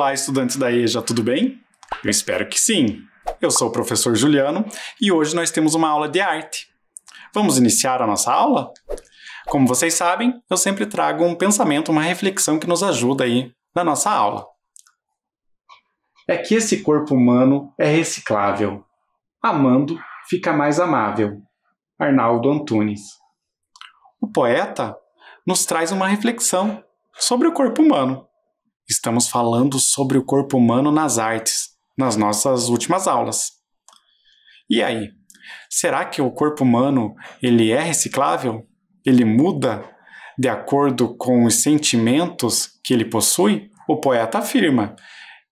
Olá, estudantes da EJA, tudo bem? Eu espero que sim. Eu sou o professor Juliano e hoje nós temos uma aula de arte. Vamos iniciar a nossa aula? Como vocês sabem, eu sempre trago um pensamento, uma reflexão que nos ajuda aí na nossa aula. É que esse corpo humano é reciclável. Amando, fica mais amável. Arnaldo Antunes. O poeta nos traz uma reflexão sobre o corpo humano. Estamos falando sobre o corpo humano nas artes, nas nossas últimas aulas. E aí, será que o corpo humano ele é reciclável? Ele muda de acordo com os sentimentos que ele possui? O poeta afirma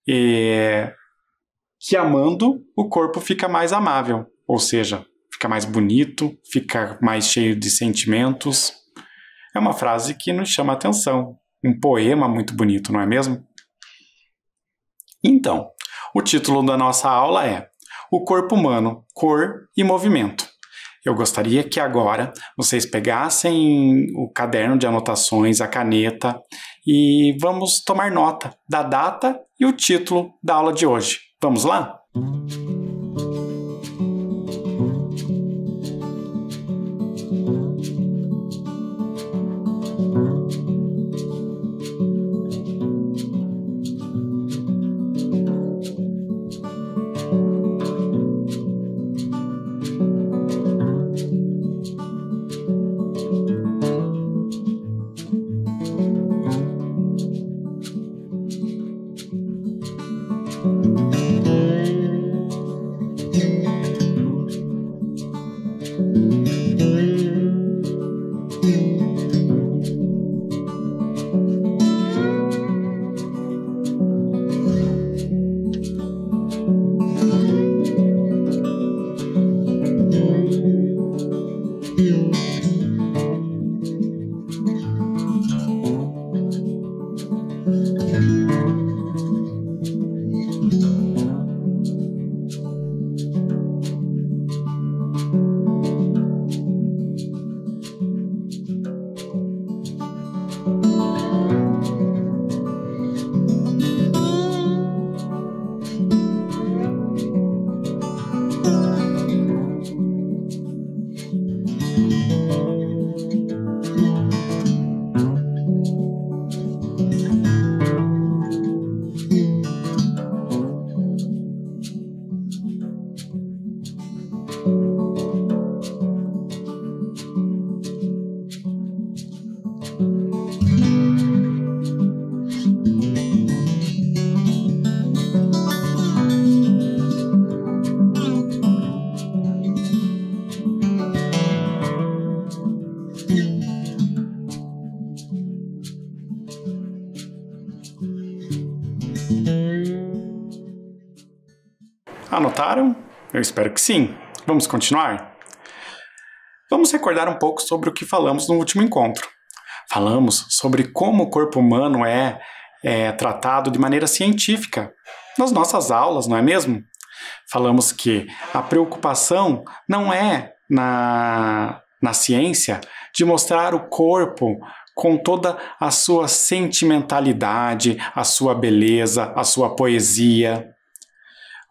que amando, o corpo fica mais amável, ou seja, fica mais bonito, fica mais cheio de sentimentos. É uma frase que nos chama a atenção, um poema muito bonito, não é mesmo? Então, o título da nossa aula é O Corpo Humano, Cor e Movimento. Eu gostaria que agora vocês pegassem o caderno de anotações, a caneta, e vamos tomar nota da data e o título da aula de hoje. Vamos lá? Anotaram? Eu espero que sim. Vamos continuar? Vamos recordar um pouco sobre o que falamos no último encontro. Falamos sobre como o corpo humano é tratado de maneira científica nas nossas aulas, não é mesmo? Falamos que a preocupação não é na ciência de mostrar o corpo com toda a sua sentimentalidade, a sua beleza, a sua poesia.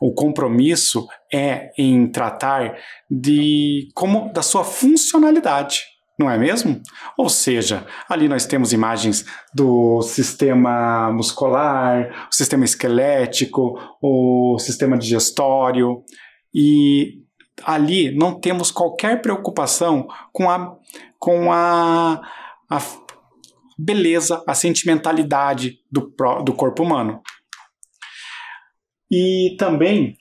O compromisso é em tratar da sua funcionalidade, não é mesmo? Ou seja, ali nós temos imagens do sistema muscular, o sistema esquelético, o sistema digestório, e ali não temos qualquer preocupação com a beleza, a sentimentalidade do corpo humano. E também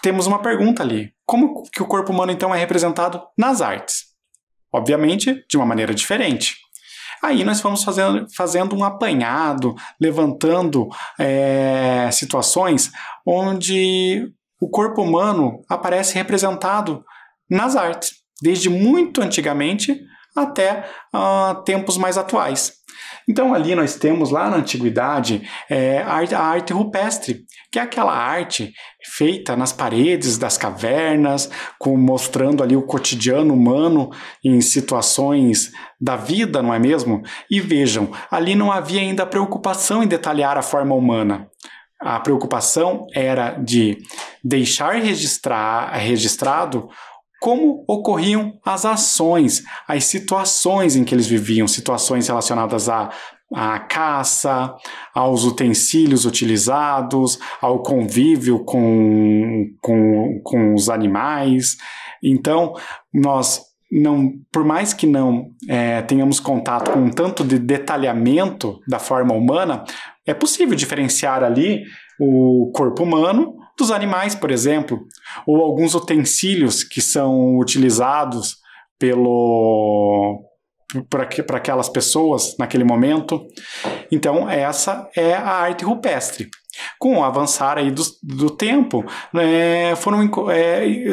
temos uma pergunta ali. Como que o corpo humano então é representado nas artes? Obviamente, de uma maneira diferente. Aí nós vamos fazendo um apanhado, levantando situações onde o corpo humano aparece representado nas artes, desde muito antigamente até tempos mais atuais. Então ali nós temos lá na antiguidade a arte rupestre, que é aquela arte feita nas paredes das cavernas, mostrando ali o cotidiano humano em situações da vida, não é mesmo? E vejam, ali não havia ainda preocupação em detalhar a forma humana. A preocupação era de deixar registrado como ocorriam as ações, as situações em que eles viviam, situações relacionadas à caça, aos utensílios utilizados, ao convívio com os animais. Então, por mais que não tenhamos contato com um tanto de detalhamento da forma humana, é possível diferenciar ali o corpo humano dos animais, por exemplo, ou alguns utensílios que são utilizados para aquelas pessoas naquele momento. Então, essa é a arte rupestre. Com o avançar aí do tempo,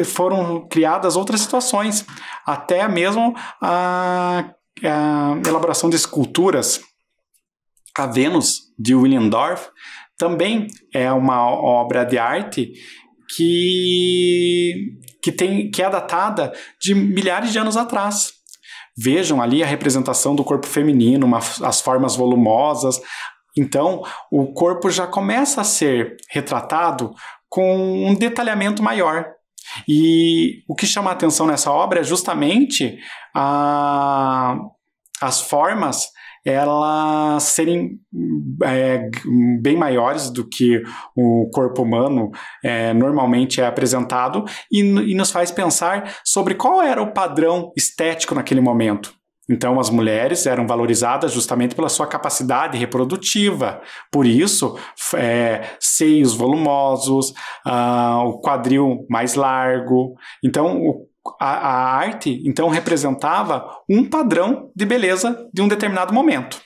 foram criadas outras situações, até mesmo a elaboração de esculturas. A Vênus, de Willendorf, também é uma obra de arte que é datada de milhares de anos atrás. Vejam ali a representação do corpo feminino, as formas volumosas. Então, o corpo já começa a ser retratado com um detalhamento maior. E o que chama a atenção nessa obra é justamente as formas elas serem bem maiores do que o corpo humano normalmente é apresentado e nos faz pensar sobre qual era o padrão estético naquele momento. Então, as mulheres eram valorizadas justamente pela sua capacidade reprodutiva. Por isso, seios volumosos, o quadril mais largo. Então, a arte, então, representava um padrão de beleza de um determinado momento.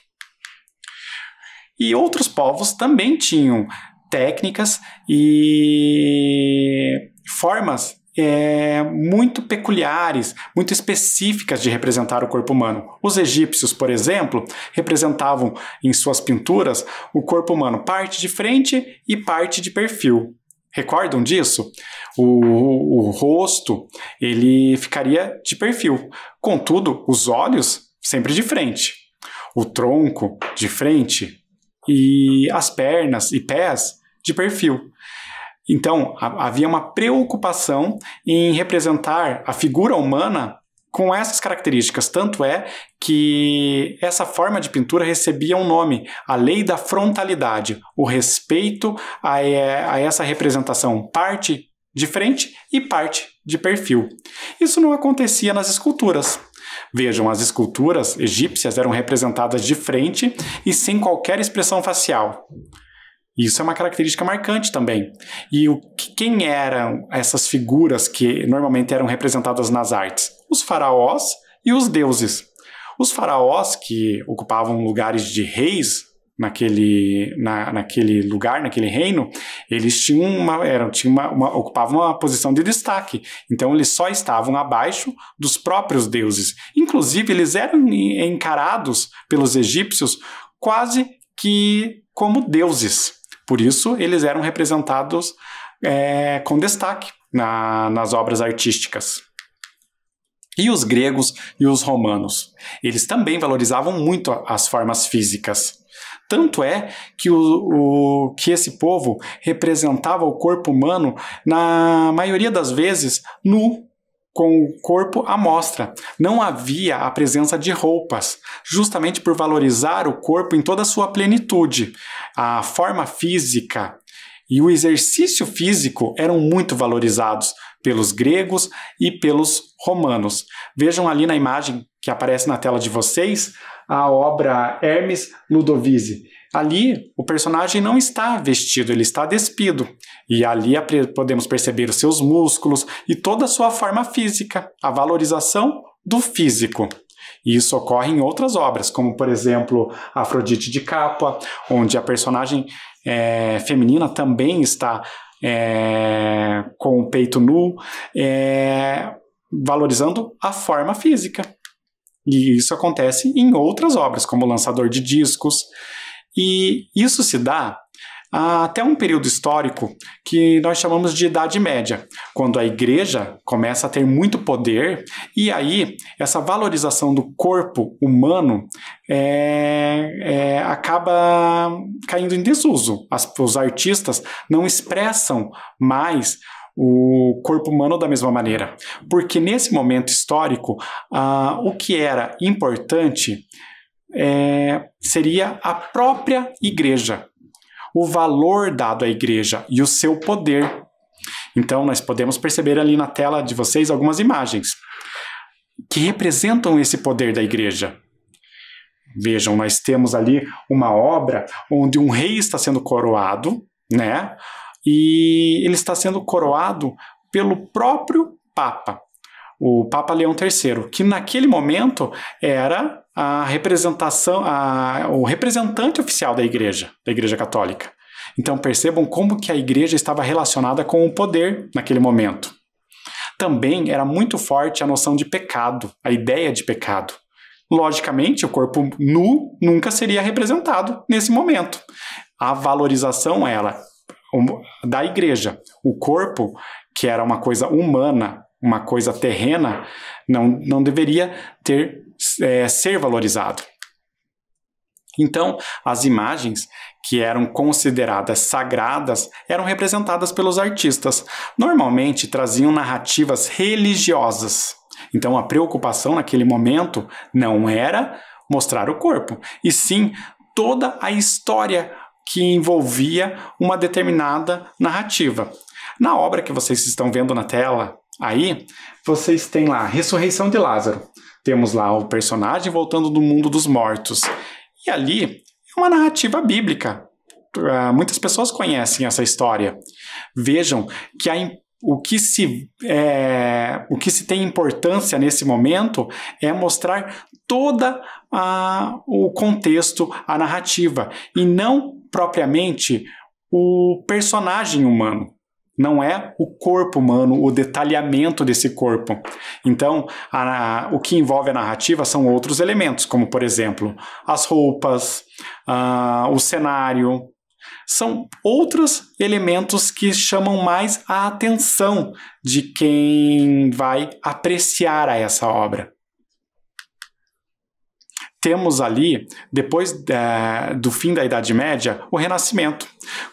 E outros povos também tinham técnicas e formas muito peculiares, muito específicas de representar o corpo humano. Os egípcios, por exemplo, representavam em suas pinturas o corpo humano parte de frente e parte de perfil. Recordam disso? O rosto, ele ficaria de perfil. Contudo, os olhos sempre de frente. O tronco de frente e as pernas e pés de perfil. Então, havia uma preocupação em representar a figura humana com essas características. Tanto é que essa forma de pintura recebia um nome, a lei da frontalidade, o respeito a essa representação, parte de frente e parte de perfil. Isso não acontecia nas esculturas. Vejam, as esculturas egípcias eram representadas de frente e sem qualquer expressão facial. Isso é uma característica marcante também. E quem eram essas figuras que normalmente eram representadas nas artes? Os faraós e os deuses. Os faraós, que ocupavam lugares de reis naquele lugar, naquele reino, eles ocupavam uma posição de destaque. Então, eles só estavam abaixo dos próprios deuses. Inclusive, eles eram encarados pelos egípcios quase que como deuses. Por isso, eles eram representados com destaque nas obras artísticas. E os gregos e os romanos? Eles também valorizavam muito as formas físicas. Tanto é que que esse povo representava o corpo humano, na maioria das vezes, nu, com o corpo à mostra. Não havia a presença de roupas, justamente por valorizar o corpo em toda a sua plenitude. A forma física e o exercício físico eram muito valorizados pelos gregos e pelos romanos. Vejam ali na imagem que aparece na tela de vocês a obra Hermes Ludovisi. Ali, o personagem não está vestido, ele está despido. E ali podemos perceber os seus músculos e toda a sua forma física, a valorização do físico. E isso ocorre em outras obras, como, por exemplo, Afrodite de Capua, onde a personagem feminina também está com o peito nu, valorizando a forma física. E isso acontece em outras obras, como o Lançador de Discos. E isso se dá até um período histórico que nós chamamos de Idade Média, quando a igreja começa a ter muito poder e aí essa valorização do corpo humano acaba caindo em desuso. Os artistas não expressam mais o corpo humano da mesma maneira, porque nesse momento histórico o que era importante seria a própria igreja, o valor dado à igreja e o seu poder. Então, nós podemos perceber ali na tela de vocês algumas imagens que representam esse poder da igreja. Vejam, nós temos ali uma obra onde um rei está sendo coroado, né? E ele está sendo coroado pelo próprio Papa, o Papa Leão III, que naquele momento era a representação, o representante oficial da Igreja Católica. Então percebam como que a Igreja estava relacionada com o poder naquele momento. Também era muito forte a noção de pecado, a ideia de pecado. Logicamente, o corpo nu nunca seria representado nesse momento. A valorização da Igreja, o corpo, que era uma coisa humana, uma coisa terrena, não deveria ser valorizado. Então, as imagens que eram consideradas sagradas eram representadas pelos artistas. Normalmente traziam narrativas religiosas. Então, a preocupação naquele momento não era mostrar o corpo, e sim toda a história que envolvia uma determinada narrativa. Na obra que vocês estão vendo na tela, aí, vocês têm lá a ressurreição de Lázaro. Temos lá o personagem voltando do mundo dos mortos. E ali é uma narrativa bíblica. Muitas pessoas conhecem essa história. Vejam que o que se tem importância nesse momento é mostrar todo o contexto, a narrativa, e não propriamente o personagem humano. Não é o corpo humano, o detalhamento desse corpo. Então, o que envolve a narrativa são outros elementos, como, por exemplo, as roupas, o cenário. São outros elementos que chamam mais a atenção de quem vai apreciar essa obra. Temos ali, depois do fim da Idade Média, o Renascimento,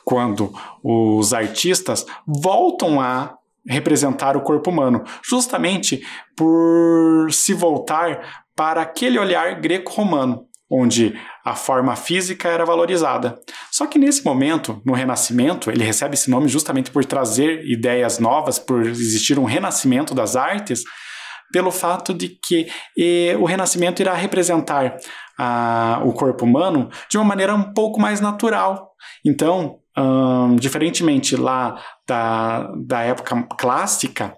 quando os artistas voltam a representar o corpo humano, justamente por se voltar para aquele olhar greco-romano, onde a forma física era valorizada. Só que nesse momento, no Renascimento, ele recebe esse nome justamente por trazer ideias novas, por existir um renascimento das artes, pelo fato de que o Renascimento irá representar o corpo humano de uma maneira um pouco mais natural. Então, diferentemente lá da época clássica,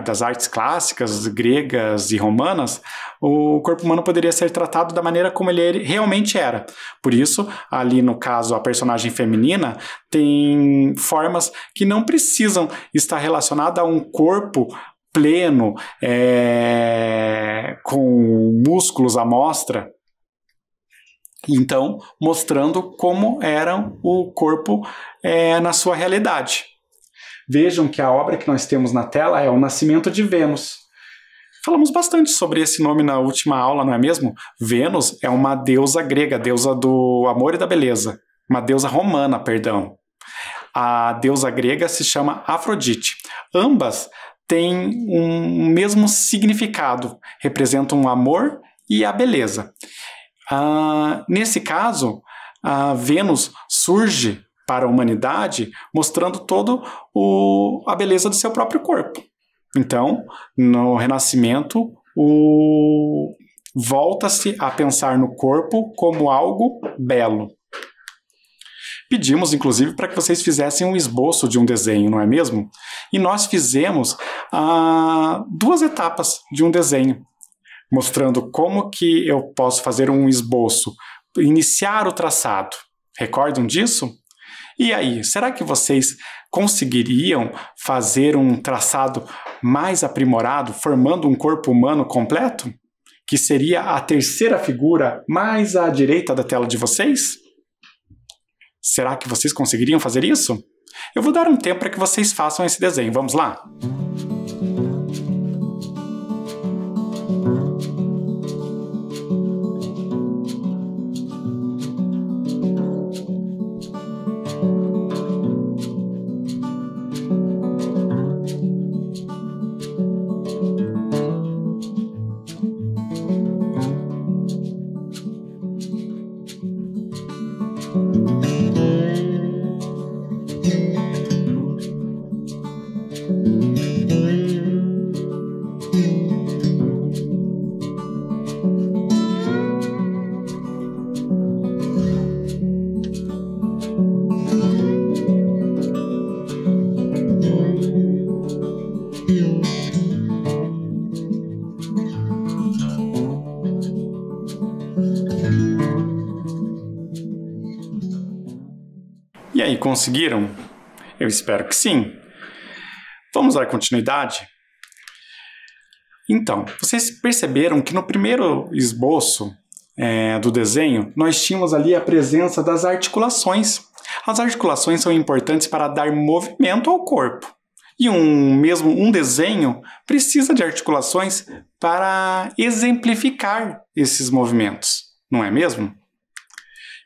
das artes clássicas, gregas e romanas, o corpo humano poderia ser tratado da maneira como ele realmente era. Por isso, ali no caso, a personagem feminina tem formas que não precisam estar relacionadas a um corpo pleno, com músculos à mostra. Então, mostrando como era o corpo na sua realidade. Vejam que a obra que nós temos na tela é O Nascimento de Vênus. Falamos bastante sobre esse nome na última aula, não é mesmo? Vênus é uma deusa grega, deusa do amor e da beleza. Uma deusa romana, perdão. A deusa grega se chama Afrodite. Ambas têm um mesmo significado, representam o amor e a beleza. Nesse caso, Vênus surge para a humanidade mostrando toda a beleza do seu próprio corpo. Então, no Renascimento, volta-se a pensar no corpo como algo belo. Pedimos, inclusive, para que vocês fizessem um esboço de um desenho, não é mesmo? E nós fizemos 2 etapas de um desenho, mostrando como que eu posso fazer um esboço, iniciar o traçado. Recordam disso? E aí, será que vocês conseguiriam fazer um traçado mais aprimorado, formando um corpo humano completo? que seria a terceira figura mais à direita da tela de vocês? Será que vocês conseguiriam fazer isso? Eu vou dar um tempo para que vocês façam esse desenho. Vamos lá? E aí, conseguiram? Eu espero que sim. Vamos dar continuidade? Então, vocês perceberam que no primeiro esboço do desenho, nós tínhamos ali a presença das articulações. As articulações são importantes para dar movimento ao corpo. E um desenho precisa de articulações para exemplificar esses movimentos, não é mesmo?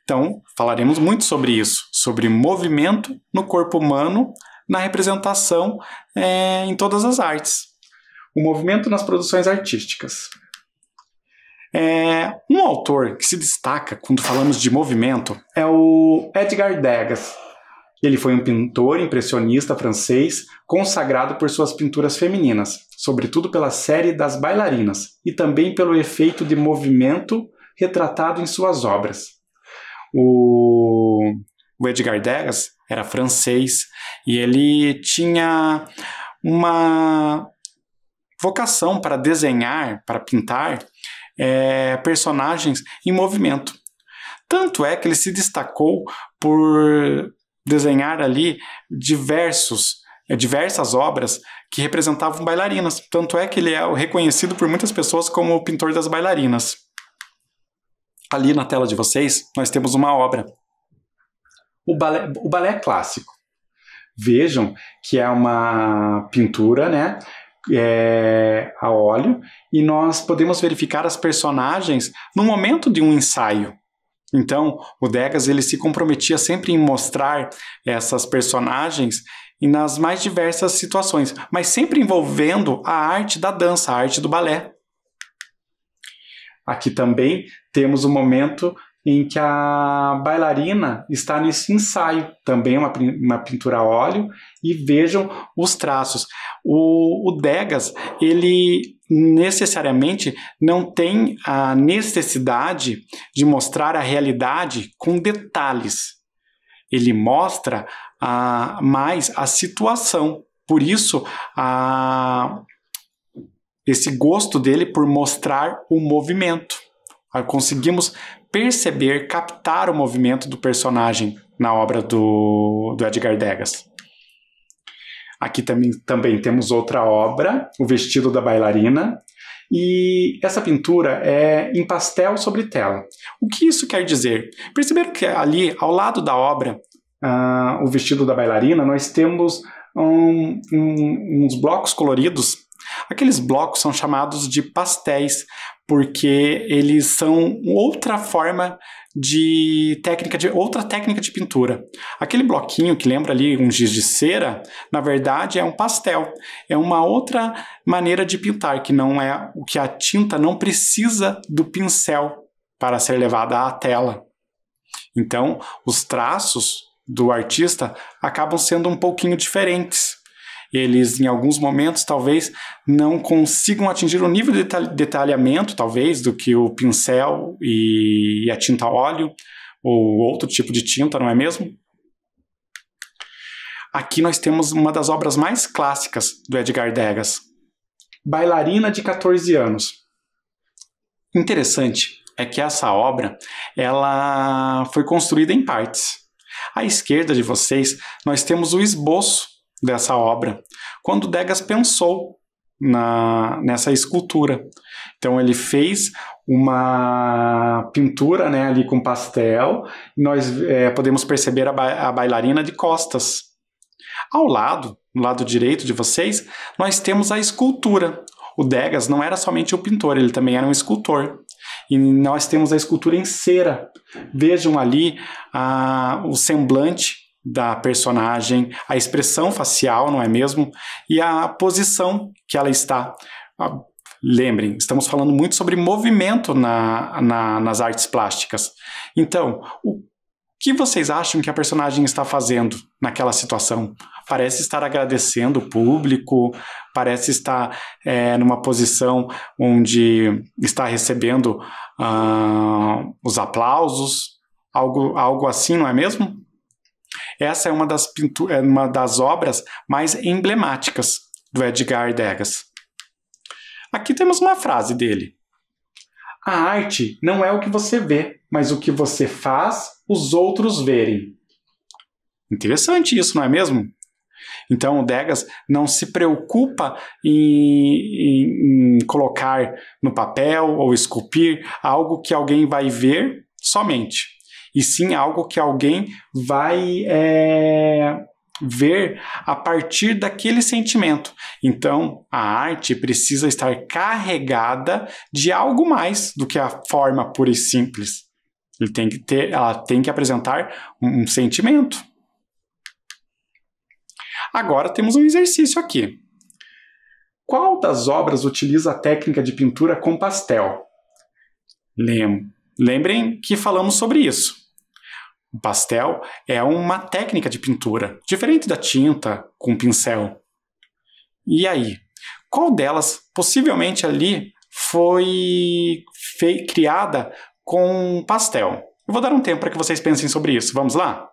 Então, falaremos muito sobre isso, sobre movimento no corpo humano, na representação em todas as artes. O movimento nas produções artísticas. Um autor que se destaca quando falamos de movimento é o Edgar Degas. Ele foi um pintor impressionista francês, consagrado por suas pinturas femininas, sobretudo pela série das bailarinas, e também pelo efeito de movimento retratado em suas obras. O Edgar Degas era francês e ele tinha uma vocação para desenhar, para pintar personagens em movimento. Tanto é que ele se destacou por desenhar ali diversas obras que representavam bailarinas. Tanto é que ele é reconhecido por muitas pessoas como o pintor das bailarinas. Ali na tela de vocês, nós temos uma obra. O balé clássico. Vejam que é uma pintura, né, a óleo, e nós podemos verificar as personagens no momento de um ensaio. Então, o Degas ele se comprometia sempre em mostrar essas personagens e nas mais diversas situações, mas sempre envolvendo a arte da dança, a arte do balé. Aqui também temos o momento em que a bailarina está nesse ensaio, também uma pintura a óleo, e vejam os traços. O Degas, ele necessariamente não tem a necessidade de mostrar a realidade com detalhes. Ele mostra mais a situação. Por isso, esse gosto dele por mostrar o movimento. Conseguimos perceber, captar o movimento do personagem na obra do Edgar Degas. Aqui também temos outra obra, O Vestido da Bailarina, e essa pintura é em pastel sobre tela. O que isso quer dizer? Perceberam que ali, ao lado da obra, O Vestido da Bailarina, nós temos uns blocos coloridos. Aqueles blocos são chamados de pastéis, porque eles são outra forma outra técnica de pintura. Aquele bloquinho que lembra ali um giz de cera, na verdade é um pastel. É uma outra maneira de pintar, que não é o que a tinta não precisa do pincel para ser levada à tela. Então, os traços do artista acabam sendo um pouquinho diferentes. Eles, em alguns momentos, talvez não consigam atingir o nível de detalhamento, talvez, do que o pincel e a tinta a óleo, ou outro tipo de tinta, não é mesmo? Aqui nós temos uma das obras mais clássicas do Edgar Degas, Bailarina de 14 anos. Interessante é que essa obra ela foi construída em partes. À esquerda de vocês, nós temos o esboço dessa obra, quando Degas pensou nessa escultura. Então ele fez uma pintura, né, ali com pastel. Nós podemos perceber a bailarina de costas. Ao lado, no lado direito de vocês, nós temos a escultura. O Degas não era somente o pintor, ele também era um escultor. E nós temos a escultura em cera. Vejam ali o semblante da personagem, a expressão facial, não é mesmo? E a posição que ela está. Lembrem, estamos falando muito sobre movimento nas artes plásticas. Então, o que vocês acham que a personagem está fazendo naquela situação? Parece estar agradecendo o público, parece estar numa posição onde está recebendo os aplausos, algo assim, não é mesmo? Essa é uma das obras mais emblemáticas do Edgar Degas. Aqui temos uma frase dele. A arte não é o que você vê, mas o que você faz os outros verem. Interessante isso, não é mesmo? Então o Degas não se preocupa em colocar no papel ou esculpir algo que alguém vai ver somente, e sim algo que alguém vai ver a partir daquele sentimento. Então a arte precisa estar carregada de algo mais do que a forma pura e simples. Ela tem que apresentar um sentimento. Agora temos um exercício aqui. Qual das obras utiliza a técnica de pintura com pastel? Lembrem que falamos sobre isso. O pastel é uma técnica de pintura, diferente da tinta com pincel. E aí? Qual delas possivelmente ali foi criada com pastel? Eu vou dar um tempo para que vocês pensem sobre isso. Vamos lá?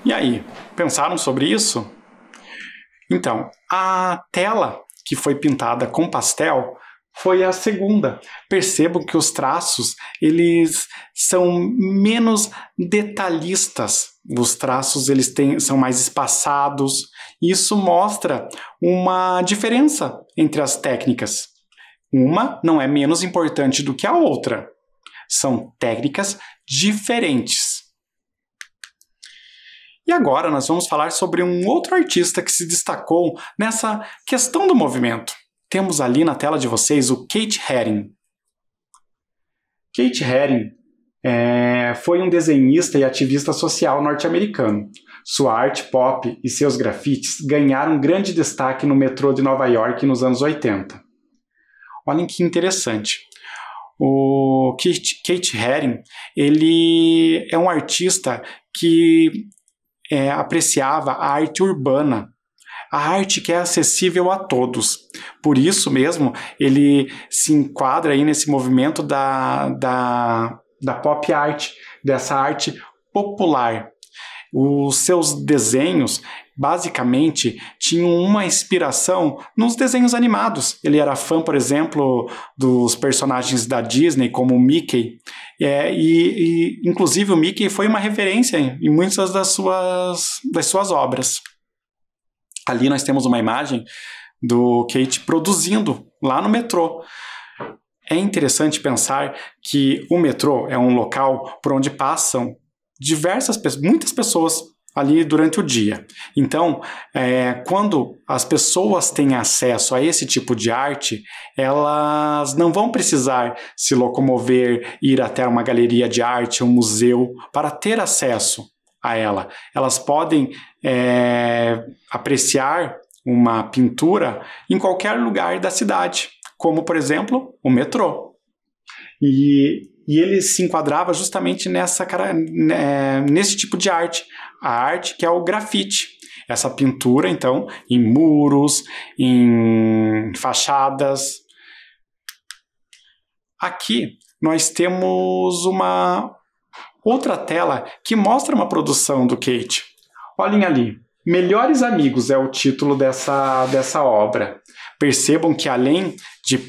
E aí, pensaram sobre isso? Então, a tela que foi pintada com pastel foi a segunda. Percebam que os traços, eles são menos detalhistas. Os traços são mais espaçados. Isso mostra uma diferença entre as técnicas. Uma não é menos importante do que a outra. São técnicas diferentes. E agora nós vamos falar sobre um outro artista que se destacou nessa questão do movimento. Temos ali na tela de vocês o Keith Haring. Keith Haring foi um desenhista e ativista social norte-americano. Sua arte pop e seus grafites ganharam grande destaque no metrô de Nova York nos anos 80. Olhem que interessante. O Keith Haring, ele é um artista que apreciava a arte urbana, a arte que é acessível a todos. Por isso mesmo, ele se enquadra aí nesse movimento da pop art, dessa arte popular. Os seus desenhos, basicamente, tinham uma inspiração nos desenhos animados. Ele era fã, por exemplo, dos personagens da Disney, como o Mickey. Inclusive, o Mickey foi uma referência em muitas das suas obras. Ali nós temos uma imagem do Kate produzindo lá no metrô. É interessante pensar que o metrô é um local por onde passam muitas pessoas ali durante o dia. Então, quando as pessoas têm acesso a esse tipo de arte, elas não vão precisar se locomover, ir até uma galeria de arte, um museu, para ter acesso a ela. Elas podem apreciar uma pintura em qualquer lugar da cidade, como, por exemplo, o metrô. E ele se enquadrava justamente nesse tipo de arte, a arte que é o grafite. essa pintura, então, em muros, em fachadas. Aqui nós temos uma outra tela que mostra uma produção do Kate. Olhem ali, Melhores Amigos é o título dessa obra. Percebam que além de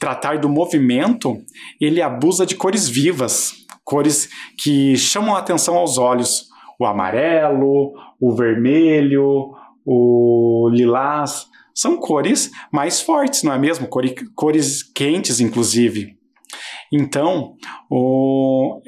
tratar do movimento, ele abusa de cores vivas, cores que chamam a atenção aos olhos. O amarelo, o vermelho, o lilás, são cores mais fortes, não é mesmo? Cores quentes, inclusive. Então,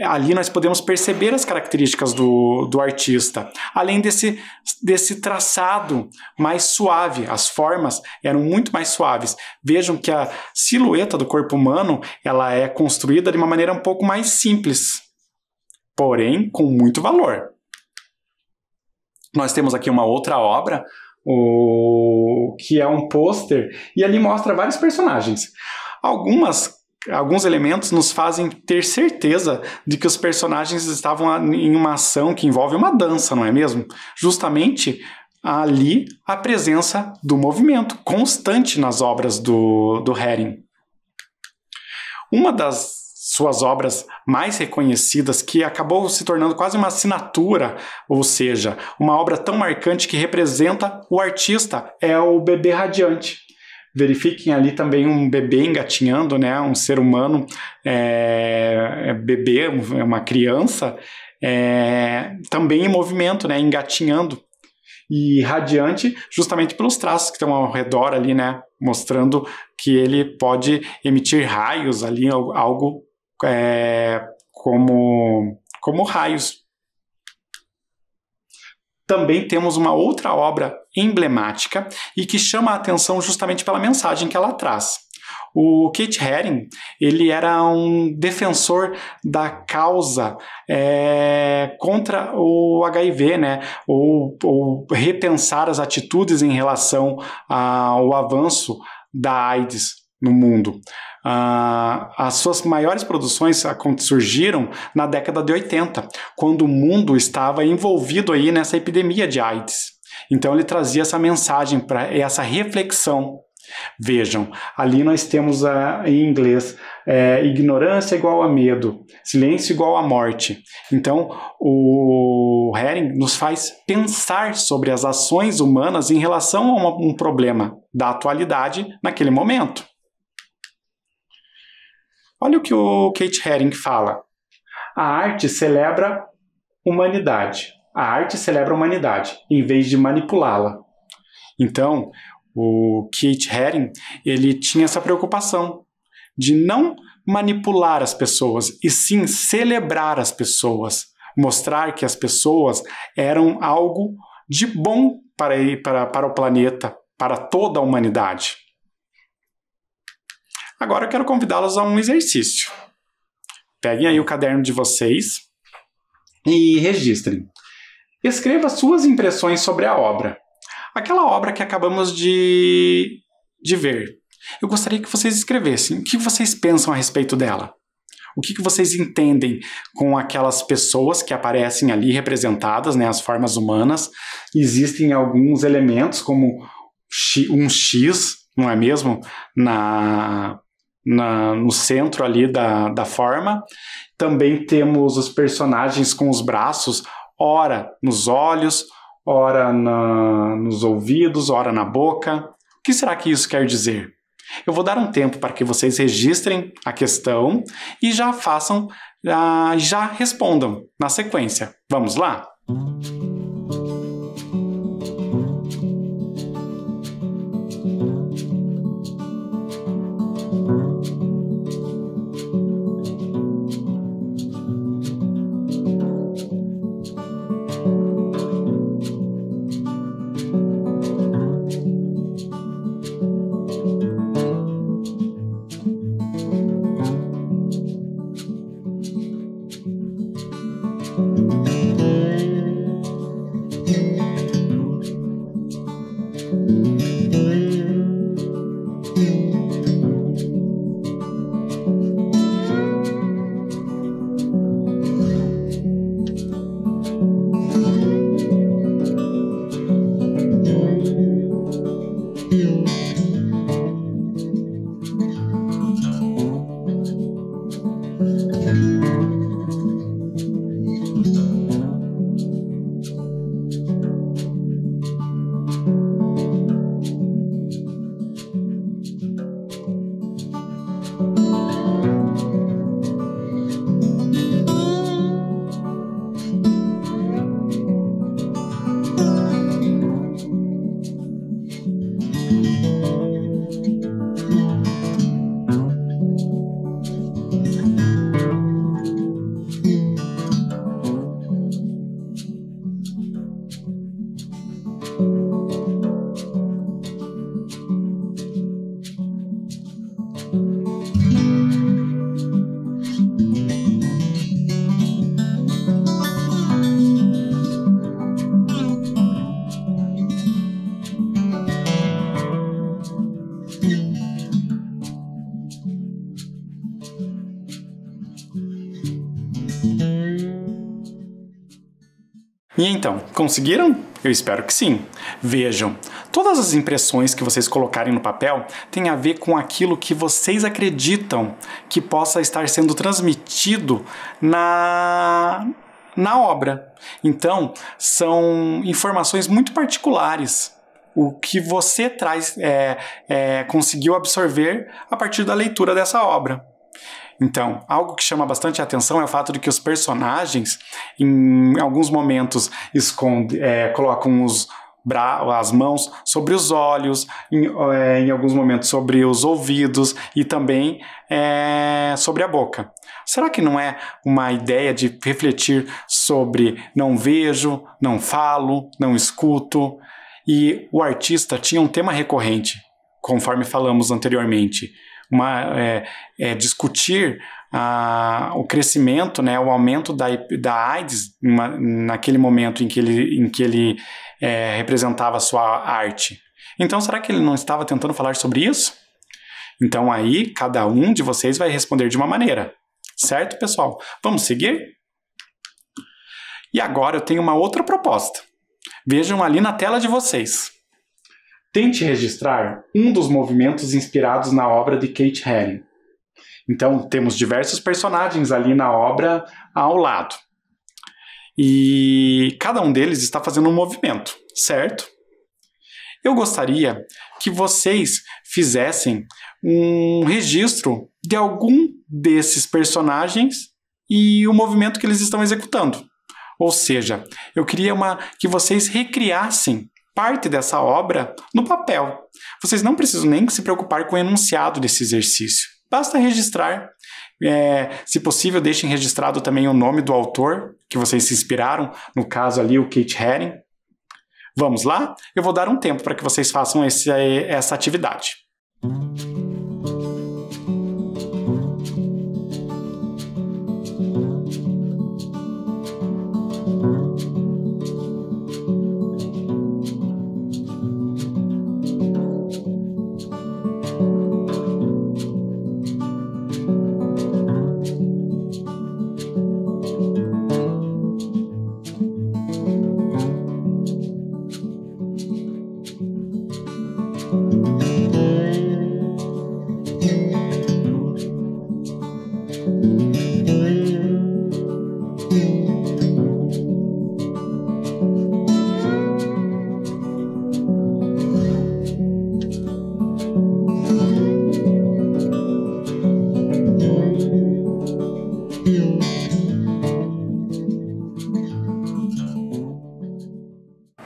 ali nós podemos perceber as características do artista, além desse traçado mais suave. As formas eram muito mais suaves. Vejam que a silhueta do corpo humano ela é construída de uma maneira um pouco mais simples, porém com muito valor. Nós temos aqui uma outra obra, que é um pôster, e ali mostra vários personagens. Alguns elementos nos fazem ter certeza de que os personagens estavam em uma ação que envolve uma dança, não é mesmo? Justamente ali a presença do movimento constante nas obras do Herring. Uma das suas obras mais reconhecidas, que acabou se tornando quase uma assinatura, ou seja, uma obra tão marcante que representa o artista, é o Bebê Radiante. Verifiquem ali também um bebê engatinhando, né? Um ser humano, bebê, uma criança, também em movimento, né? Engatinhando. E radiante justamente pelos traços que estão ao redor ali, né? Mostrando que ele pode emitir raios ali, algo como raios. Também temos uma outra obra emblemática e que chama a atenção justamente pela mensagem que ela traz. O Kate Herring, ele era um defensor da causa contra o HIV, né? Ou repensar as atitudes em relação ao avanço da AIDS no mundo. As suas maiores produções surgiram na década de 80, quando o mundo estava envolvido aí nessa epidemia de AIDS. Então ele trazia essa mensagem, essa reflexão. Vejam, ali nós temos em inglês ignorância igual a medo, silêncio igual a morte. Então o Herring nos faz pensar sobre as ações humanas em relação a um problema da atualidade naquele momento. Olha o que o Kate Herring fala. A arte celebra humanidade. A arte celebra a humanidade, em vez de manipulá-la. Então, o Kate Herring, ele tinha essa preocupação de não manipular as pessoas, e sim celebrar as pessoas. Mostrar que as pessoas eram algo de bom para o planeta, para toda a humanidade. Agora eu quero convidá-los a um exercício. Peguem aí o caderno de vocês e registrem. Escreva suas impressões sobre a obra. Aquela obra que acabamos de ver. Eu gostaria que vocês escrevessem. O que vocês pensam a respeito dela? O que vocês entendem com aquelas pessoas que aparecem ali representadas, né, as formas humanas? Existem alguns elementos, como um X, não é mesmo? No centro ali da forma. Também temos os personagens com os braços, ora nos olhos, ora nos ouvidos, ora na boca. O que será que isso quer dizer? Eu vou dar um tempo para que vocês registrem a questão e já respondam na sequência. Vamos lá? E então, conseguiram? Eu espero que sim. Vejam, todas as impressões que vocês colocarem no papel têm a ver com aquilo que vocês acreditam que possa estar sendo transmitido na obra. Então, são informações muito particulares. O que você conseguiu absorver a partir da leitura dessa obra. Então, algo que chama bastante atenção é o fato de que os personagens, em alguns momentos, colocam as mãos sobre os olhos, em alguns momentos sobre os ouvidos e também sobre a boca. Será que não é uma ideia de refletir sobre não vejo, não falo, não escuto? E o artista tinha um tema recorrente, conforme falamos anteriormente. Discutir o crescimento, né, o aumento da AIDS naquele momento em que ele representava a sua arte. Então, será que ele não estava tentando falar sobre isso? Então, aí, cada um de vocês vai responder de uma maneira. Certo, pessoal? Vamos seguir? E agora eu tenho uma outra proposta. Vejam ali na tela de vocês. Tente registrar um dos movimentos inspirados na obra de Keith Haring. Então, temos diversos personagens ali na obra ao lado. E cada um deles está fazendo um movimento, certo? Eu gostaria que vocês fizessem um registro de algum desses personagens e o movimento que eles estão executando. Ou seja, eu queria que vocês recriassem parte dessa obra no papel. Vocês não precisam nem se preocupar com o enunciado desse exercício. Basta registrar. Se possível, deixem registrado também o nome do autor que vocês se inspiraram, no caso ali o Keith Haring. Vamos lá? Eu vou dar um tempo para que vocês façam essa atividade.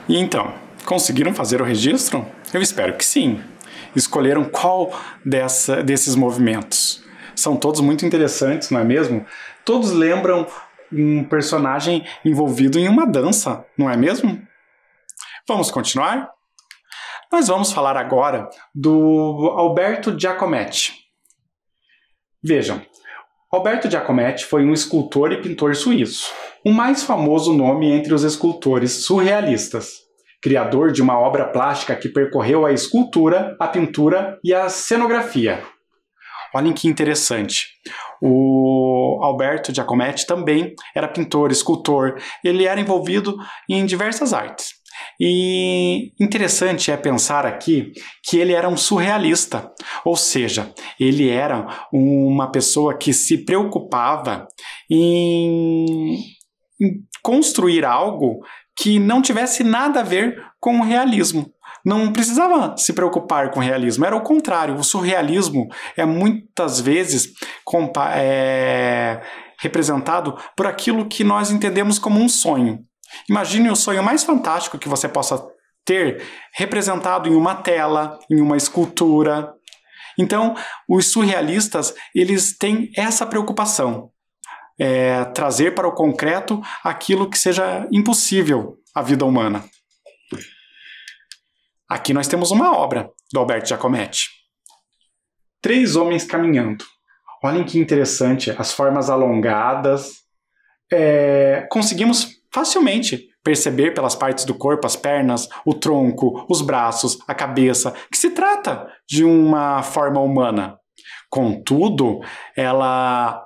E então, conseguiram fazer o registro? Eu espero que sim. Escolheram qual desses movimentos? São todos muito interessantes, não é mesmo? Todos lembram um personagem envolvido em uma dança, não é mesmo? Vamos continuar? Nós vamos falar agora do Alberto Giacometti. Vejam, Alberto Giacometti foi um escultor e pintor suíço, o mais famoso nome entre os escultores surrealistas. Criador de uma obra plástica que percorreu a escultura, a pintura e a cenografia. Olhem que interessante. O Alberto Giacometti também era pintor, escultor. Ele era envolvido em diversas artes. E interessante é pensar aqui que ele era um surrealista, ou seja, ele era uma pessoa que se preocupava em construir algo que não tivesse nada a ver com o realismo. Não precisava se preocupar com o realismo, era o contrário. O surrealismo é muitas vezes representado por aquilo que nós entendemos como um sonho. Imagine o sonho mais fantástico que você possa ter representado em uma tela, em uma escultura. Então, os surrealistas, eles têm essa preocupação. Trazer para o concreto aquilo que seja impossível à vida humana. Aqui nós temos uma obra do Alberto Giacometti. 3 homens caminhando. Olhem que interessante, as formas alongadas. Conseguimos facilmente perceber pelas partes do corpo, as pernas, o tronco, os braços, a cabeça, que se trata de uma forma humana. Contudo, ela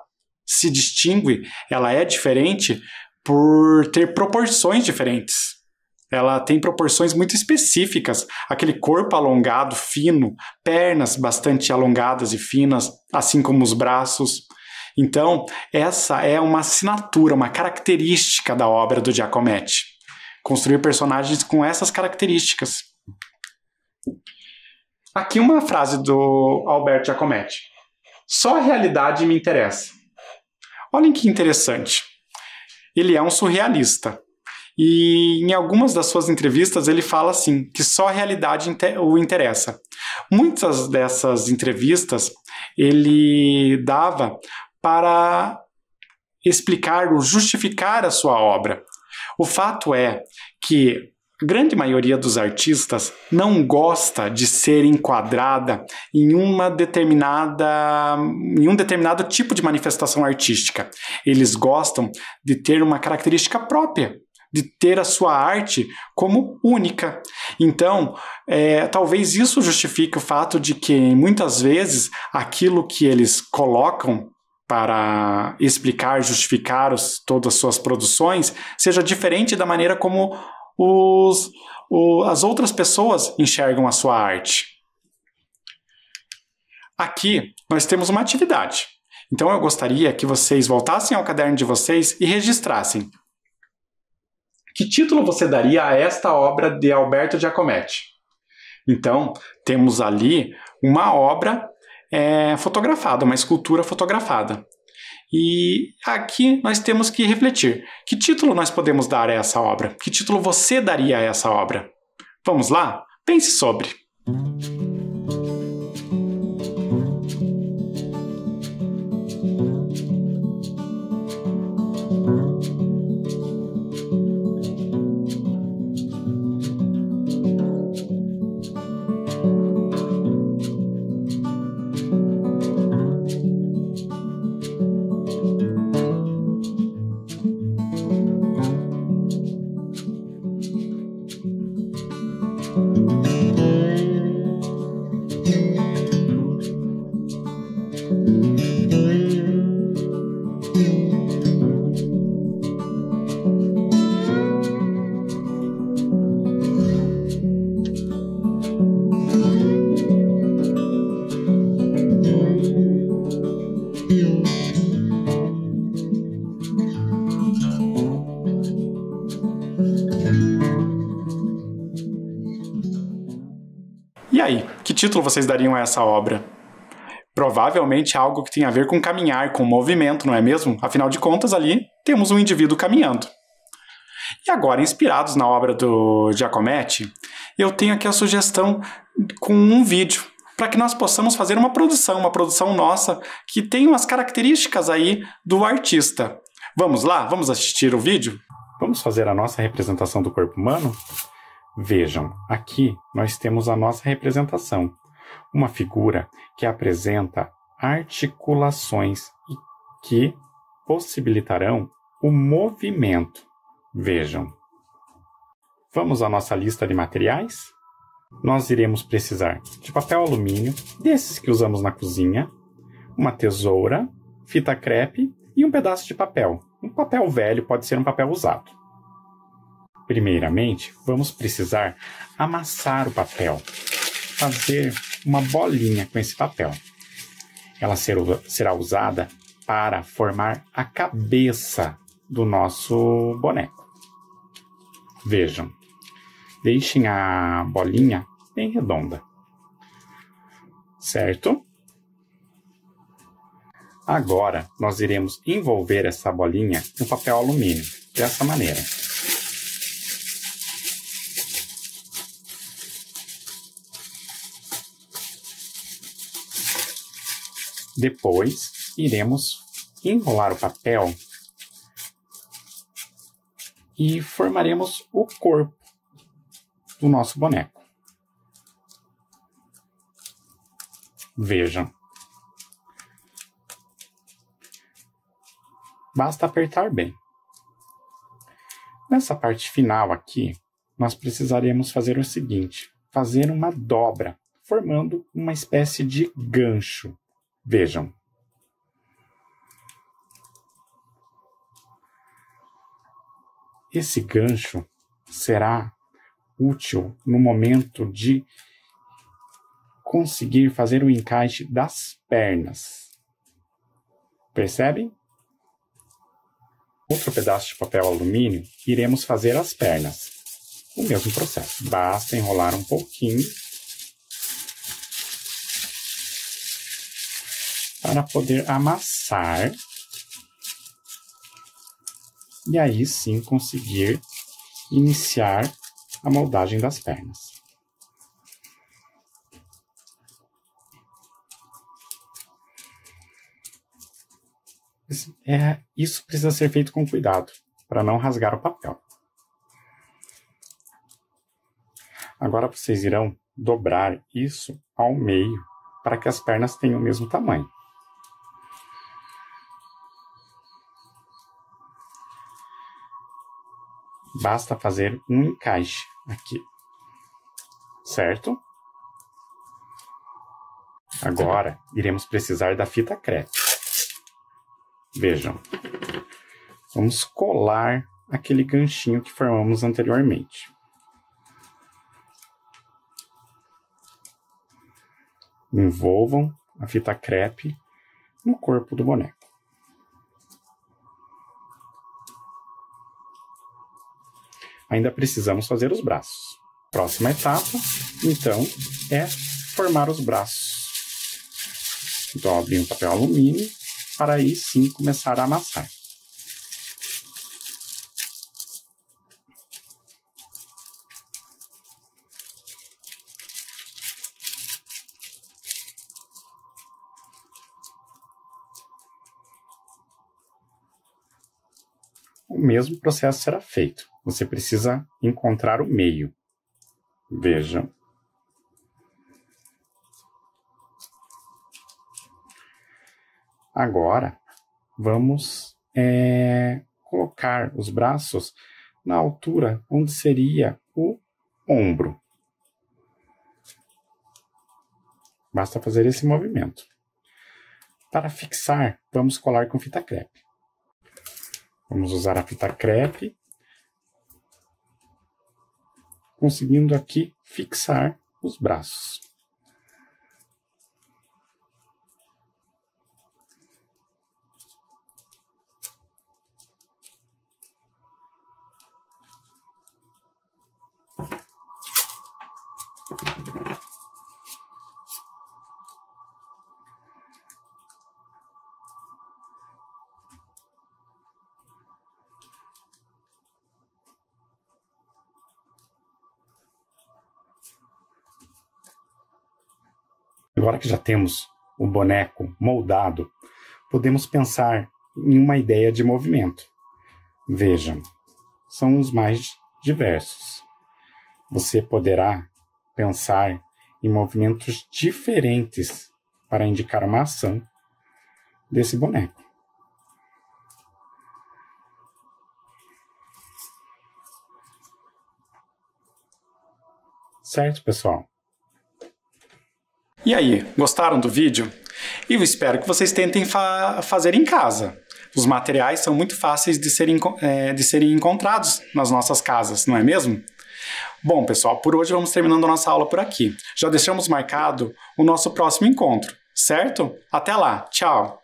se distingue, ela é diferente por ter proporções diferentes. Ela tem proporções muito específicas, aquele corpo alongado, fino, pernas bastante alongadas e finas, assim como os braços. Então, essa é uma assinatura, uma característica da obra do Giacometti. Construir personagens com essas características. Aqui uma frase do Alberto Giacometti. Só a realidade me interessa. Olhem que interessante. Ele é um surrealista. E em algumas das suas entrevistas ele fala assim, que só a realidade o interessa. Muitas dessas entrevistas ele dava para explicar ou justificar a sua obra. O fato é que a grande maioria dos artistas não gosta de ser enquadrada em um determinado tipo de manifestação artística. Eles gostam de ter uma característica própria, de ter a sua arte como única. Então, talvez isso justifique o fato de que, muitas vezes, aquilo que eles colocam para explicar, justificar todas as suas produções, seja diferente da maneira como as outras pessoas enxergam a sua arte. Aqui, nós temos uma atividade. Então, eu gostaria que vocês voltassem ao caderno de vocês e registrassem. Que título você daria a esta obra de Alberto Giacometti? Então, temos ali uma obra fotografada, uma escultura fotografada. E aqui nós temos que refletir. Que título nós podemos dar a essa obra? Que título você daria a essa obra? Vamos lá? Pense sobre. E aí, que título vocês dariam a essa obra? Provavelmente algo que tem a ver com caminhar, com movimento, não é mesmo? Afinal de contas, ali temos um indivíduo caminhando. E agora, inspirados na obra do Giacometti, eu tenho aqui a sugestão com um vídeo, para que nós possamos fazer uma produção nossa, que tenha as características aí do artista. Vamos lá? Vamos assistir o vídeo? Vamos fazer a nossa representação do corpo humano? Vejam, aqui nós temos a nossa representação. Uma figura que apresenta articulações que possibilitarão o movimento. Vejam. Vamos à nossa lista de materiais? Nós iremos precisar de papel alumínio, desses que usamos na cozinha, uma tesoura, fita crepe e um pedaço de papel. Um papel velho, pode ser um papel usado. Primeiramente, vamos precisar amassar o papel, fazer uma bolinha com esse papel. Ela será usada para formar a cabeça do nosso boneco. Vejam, deixem a bolinha bem redonda, certo? Agora, nós iremos envolver essa bolinha no papel alumínio, dessa maneira. Depois, iremos enrolar o papel e formaremos o corpo do nosso boneco. Vejam. Basta apertar bem. Nessa parte final aqui, nós precisaremos fazer o seguinte: fazer uma dobra, formando uma espécie de gancho. Vejam. Esse gancho será útil no momento de conseguir fazer o encaixe das pernas. Percebem? Outro pedaço de papel alumínio, iremos fazer as pernas. O mesmo processo. Basta enrolar um pouquinho para poder amassar e aí sim conseguir iniciar a moldagem das pernas. Isso precisa ser feito com cuidado, para não rasgar o papel. Agora vocês irão dobrar isso ao meio, para que as pernas tenham o mesmo tamanho. Basta fazer um encaixe aqui, certo? Agora, iremos precisar da fita crepe. Vejam, vamos colar aquele ganchinho que formamos anteriormente. Envolvam a fita crepe no corpo do boneco. Ainda precisamos fazer os braços. Próxima etapa, então, é formar os braços. Dobrem o papel alumínio para aí sim começar a amassar. O mesmo processo será feito. Você precisa encontrar o meio. Vejam. Agora, vamos colocar os braços na altura onde seria o ombro. Basta fazer esse movimento. Para fixar, vamos colar com fita crepe. Vamos usar a fita crepe, conseguindo aqui fixar os braços. Agora que já temos o boneco moldado, podemos pensar em uma ideia de movimento. Vejam, são os mais diversos. Você poderá pensar em movimentos diferentes para indicar uma ação desse boneco. Certo, pessoal? E aí, gostaram do vídeo? Eu espero que vocês tentem fazer em casa. Os materiais são muito fáceis de serem encontrados nas nossas casas, não é mesmo? Bom, pessoal, por hoje vamos terminando a nossa aula por aqui. Já deixamos marcado o nosso próximo encontro, certo? Até lá, tchau!